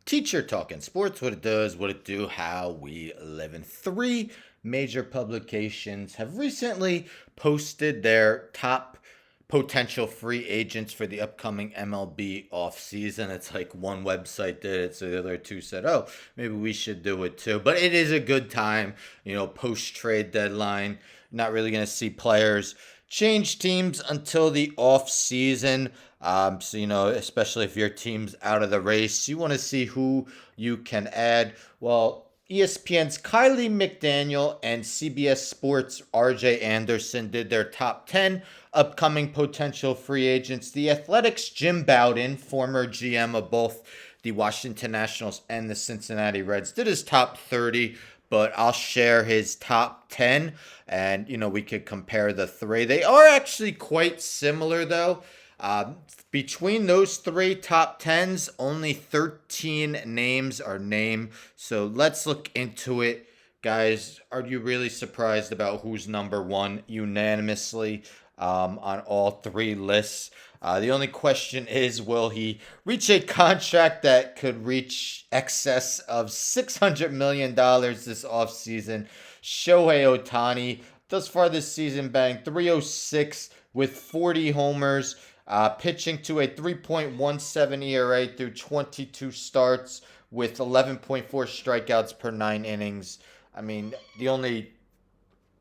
Teacher Talking Sports, what it does, what it do, how we live. And three major publications have recently posted their top potential free agents for the upcoming MLB offseason. It's like one website did it, so the other two said, oh, maybe we should do it too. But it is a good time, post trade deadline. Not really going to see players change teams until the off season. So, especially if your team's out of the race, you want to see who you can add. Well, ESPN's Kylie McDaniel and CBS Sports' RJ Anderson did their top 10 upcoming potential free agents. The Athletics' Jim Bowden, former GM of both the Washington Nationals and the Cincinnati Reds, did his top 30, but I'll share his top 10 and we could compare the three. They are actually quite similar though. Between those three top tens, only 13 names are named. So let's look into it. Guys, are you really surprised about who's number one unanimously on all three lists? The only question is, will he reach a contract that could reach excess of $600 million this offseason? Shohei Ohtani, thus far this season, batting 306 with 40 homers, pitching to a 3.17 ERA through 22 starts with 11.4 strikeouts per 9 innings. I mean, the only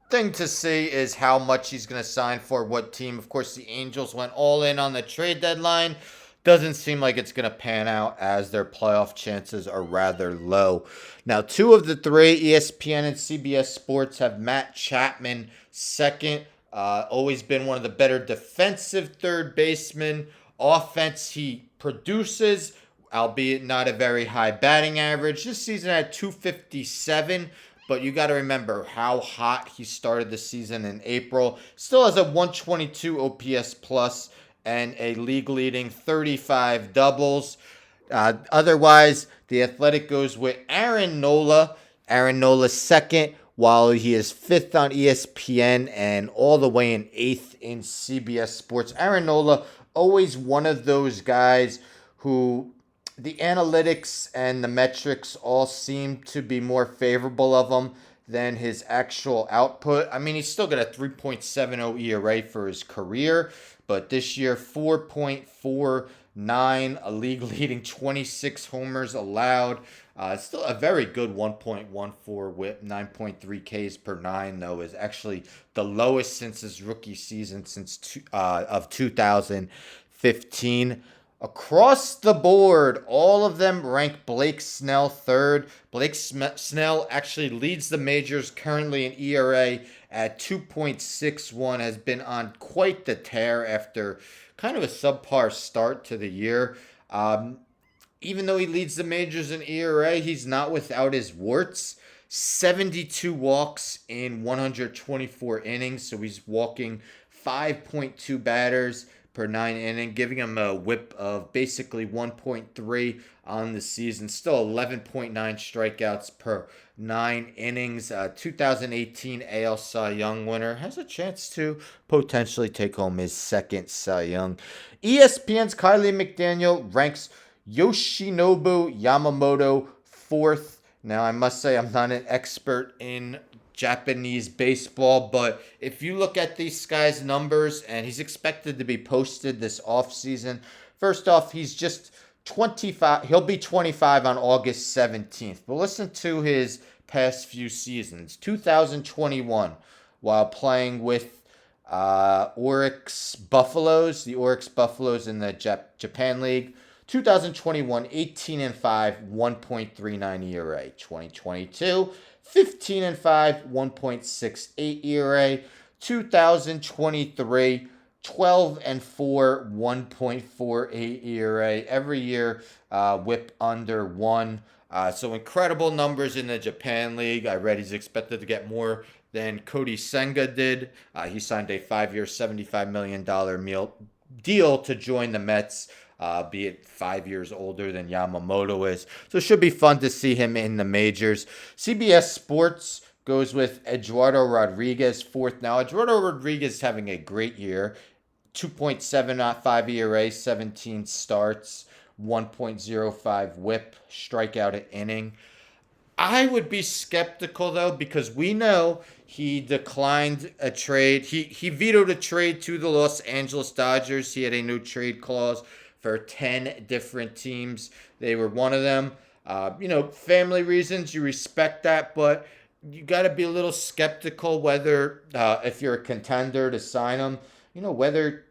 thing to see is how much he's going to sign for what team. Of course, the Angels went all in on the trade deadline. Doesn't seem like it's going to pan out as their playoff chances are rather low. Now, two of the three, ESPN and CBS Sports, have Matt Chapman second. Always been one of the better defensive third basemen. Offense, he produces, albeit not a very high batting average. This season at 257. But you got to remember how hot he started the season in April. Still has a 122 OPS plus and a league leading 35 doubles. Otherwise, the Athletic goes with Aaron Nola. Aaron Nola second, while he is fifth on ESPN and all the way in eighth in CBS Sports. Aaron Nola, always one of those guys who the analytics and the metrics all seem to be more favorable of him than his actual output. I mean, he's still got a 3.70 ERA for his career, but this year 4.49, a league leading 26 homers allowed. Still a very good 1.14 whip, 9.3 Ks per nine, though, is actually the lowest since his rookie season of 2015. Across the board, all of them rank Blake Snell third. Snell actually leads the majors currently in ERA at 2.61, has been on quite the tear after kind of a subpar start to the year. Even though he leads the majors in ERA, he's not without his warts. 72 walks in 124 innings, so he's walking 5.2 batters per 9 inning, giving him a whip of basically 1.3 on the season. Still 11.9 strikeouts per 9 innings. 2018 AL Cy Young winner has a chance to potentially take home his second Cy Young. ESPN's Kylie McDaniel ranks Yoshinobu Yamamoto fourth. Now, I must say I'm not an expert in Japanese baseball, but if you look at these guy's numbers, and he's expected to be posted this offseason. First off, he's just 25. He'll be 25 on August 17th. But listen to his past few seasons. 2021, while playing with Oryx Buffaloes, the Oryx Buffaloes in the Japan League. 2021, 18-5, 1.39 ERA. 2022, 15-5, 1.68 ERA. 2023, 12-4, 1.48 ERA. Every year, whip under one. So incredible numbers in the Japan League. I read he's expected to get more than Cody Senga did. He signed a 5-year, $75 million deal to join the Mets. Be it 5 years older than Yamamoto is. So it should be fun to see him in the majors. CBS Sports goes with Eduardo Rodriguez fourth. Now, Eduardo Rodriguez is having a great year. 2.75 ERA, 17 starts, 1.05 whip, strikeout an inning. I would be skeptical though, because we know he declined a trade. He vetoed a trade to the Los Angeles Dodgers. He had a no trade clause for 10 different teams. They were one of them. Family reasons, you respect that, but you got to be a little skeptical whether, if you're a contender, to sign him, whether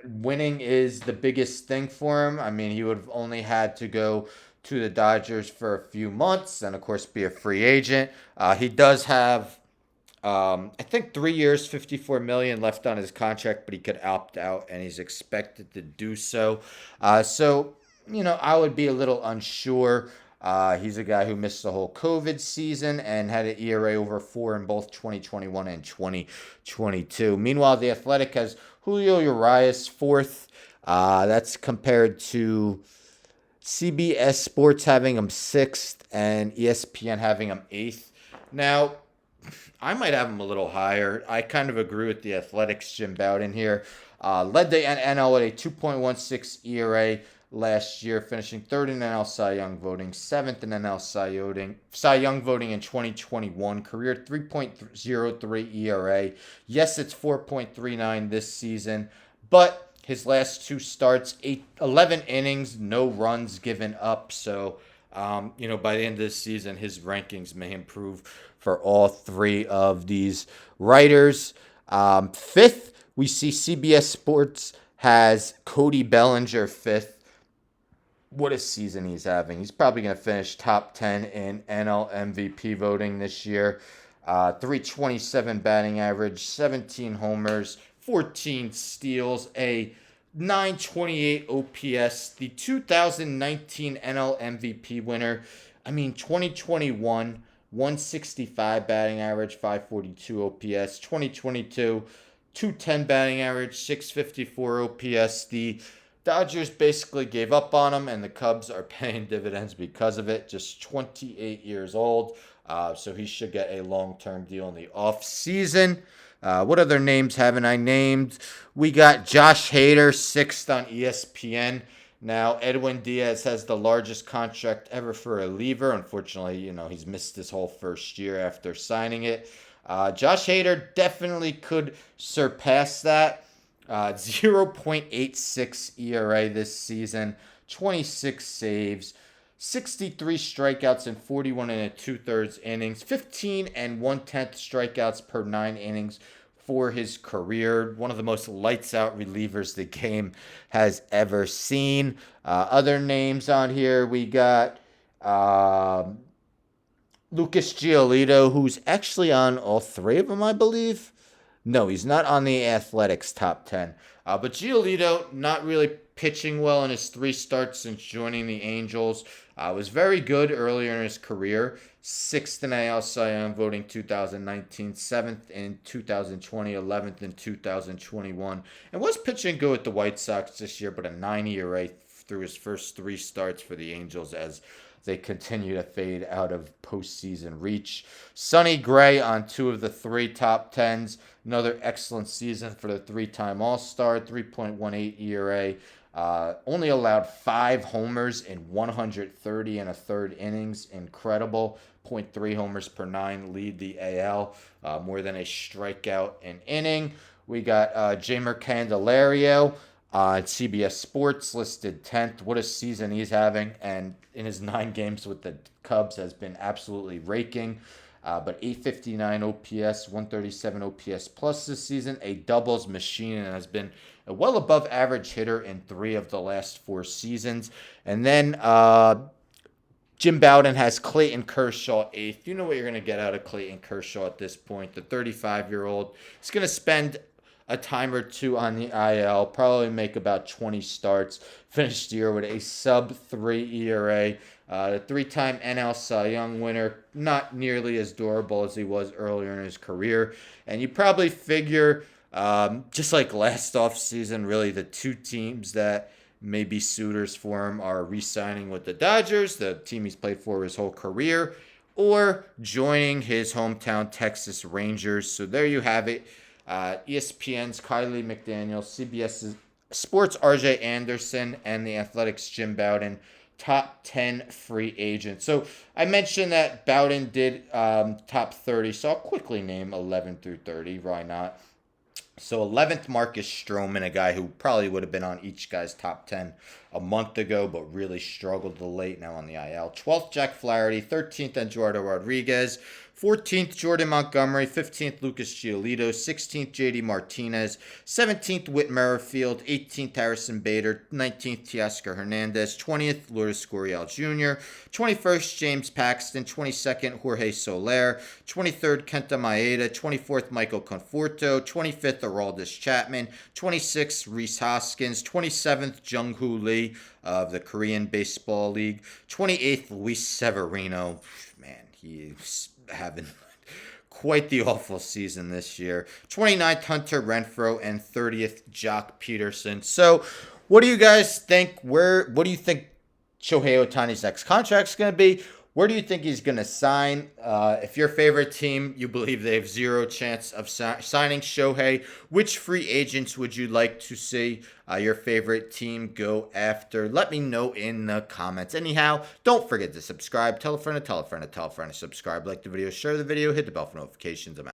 winning is the biggest thing for him. I mean, he would have only had to go to the Dodgers for a few months and, of course, be a free agent. He does have, I think, 3 years, $54 million left on his contract, but he could opt out, and he's expected to do so. I would be a little unsure. He's a guy who missed the whole COVID season and had an ERA over 4 in both 2021 and 2022. Meanwhile, the Athletic has Julio Urias fourth. That's compared to CBS Sports having him sixth and ESPN having him eighth. Now, I might have him a little higher. I kind of agree with the Athletics' Jim Bowden here. Led the NL with a 2.16 ERA last year, finishing third in NL Cy Young voting, seventh in NL Cy Young voting in 2021. Career 3.03 ERA. Yes, it's 4.39 this season, but his last two starts, 11 innings, no runs given up. So, by the end of the season, his rankings may improve for all three of these writers. Fifth, we see CBS Sports has Cody Bellinger fifth. What a season he's having. He's probably going to finish top 10 in NL MVP voting this year. 327 batting average, 17 homers, 14 steals, a 928 OPS, the 2019 NL MVP winner. 2021, 165 batting average, 542 OPS. 2022, 210 batting average, 654 OPS. The Dodgers basically gave up on him, and the Cubs are paying dividends because of it. Just 28 years old, so he should get a long-term deal in the offseason. What other names haven't I named? We got Josh Hader, sixth on ESPN. Now, Edwin Diaz has the largest contract ever for a reliever. Unfortunately, he's missed his whole first year after signing it. Josh Hader definitely could surpass that. 0.86 ERA this season, 26 saves, 63 strikeouts in 41 and 2/3 innings, 15 and 1/10 strikeouts per 9 innings for his career. One of the most lights out relievers the game has ever seen. Other names on here, we got Lucas Giolito, who's actually on all three of them, I believe. No, he's not on the Athletics top 10. But Giolito, not really pitching well in his 3 starts since joining the Angels. Was very good earlier in his career. 6th in AL Cy Young voting 2019, 7th in 2020, 11th in 2021. And was pitching good with the White Sox this year, but a 9 ERA through his first 3 starts for the Angels as they continue to fade out of postseason reach. Sonny Gray on 2 of the 3 top 10s. Another excellent season for the 3-time All-Star. 3.18 ERA. Only allowed 5 homers in 130 and a third innings. Incredible. 0.3 homers per 9 lead the AL. More than a strikeout an inning. We got Jeimer Candelario. CBS Sports listed 10th. What a season he's having. And in his 9 games with the Cubs has been absolutely raking. But 859 OPS, 137 OPS plus this season. A doubles machine and has been a well above average hitter in 3 of the last 4 seasons. And then Jim Bowden has Clayton Kershaw 8th. You know what you're going to get out of Clayton Kershaw at this point. The 35-year-old is going to spend a time or 2 on the IL, probably make about 20 starts, finish the year with a sub-3 ERA. The 3-time NL Cy Young winner, not nearly as durable as he was earlier in his career. And you probably figure, just like last offseason, really the 2 teams that may be suitors for him are re-signing with the Dodgers, the team he's played for his whole career, or joining his hometown Texas Rangers. So there you have it. ESPN's Kylie McDaniel, CBS's Sports RJ Anderson, and the Athletics Jim Bowden, top 10 free agents. So I mentioned that Bowden did top 30, so I'll quickly name 11 through 30. Why not? So 11th, Marcus Stroman, a guy who probably would have been on each guy's top 10 a month ago, but really struggled the late, now on the IL. 12th, Jack Flaherty. 13th, Eduardo Rodriguez. 14th, Jordan Montgomery. 15th, Lucas Giolito. 16th, JD Martinez. 17th, Whit Merrifield. 18th, Harrison Bader. 19th, Teoscar Hernandez. 20th, Lourdes Gurriel Jr. 21st, James Paxton. 22nd, Jorge Soler. 23rd, Kenta Maeda. 24th, Michael Conforto. 25th, Aroldis Chapman. 26th, Rhys Hoskins. 27th, Jung-Hoo Lee of the Korean Baseball League. 28th, Luis Severino. Man, he's having quite the awful season this year. 29th, Hunter Renfroe, and 30th, Jock Peterson. So, what do you guys think? What do you think Shohei Ohtani's next contract's going to be? Where do you think he's going to sign? If your favorite team, you believe they have zero chance of signing Shohei, which free agents would you like to see your favorite team go after? Let me know in the comments. Anyhow, don't forget to subscribe. Tell a friend to tell a friend to tell a friend to subscribe. Like the video, share the video, hit the bell for notifications. I'm out.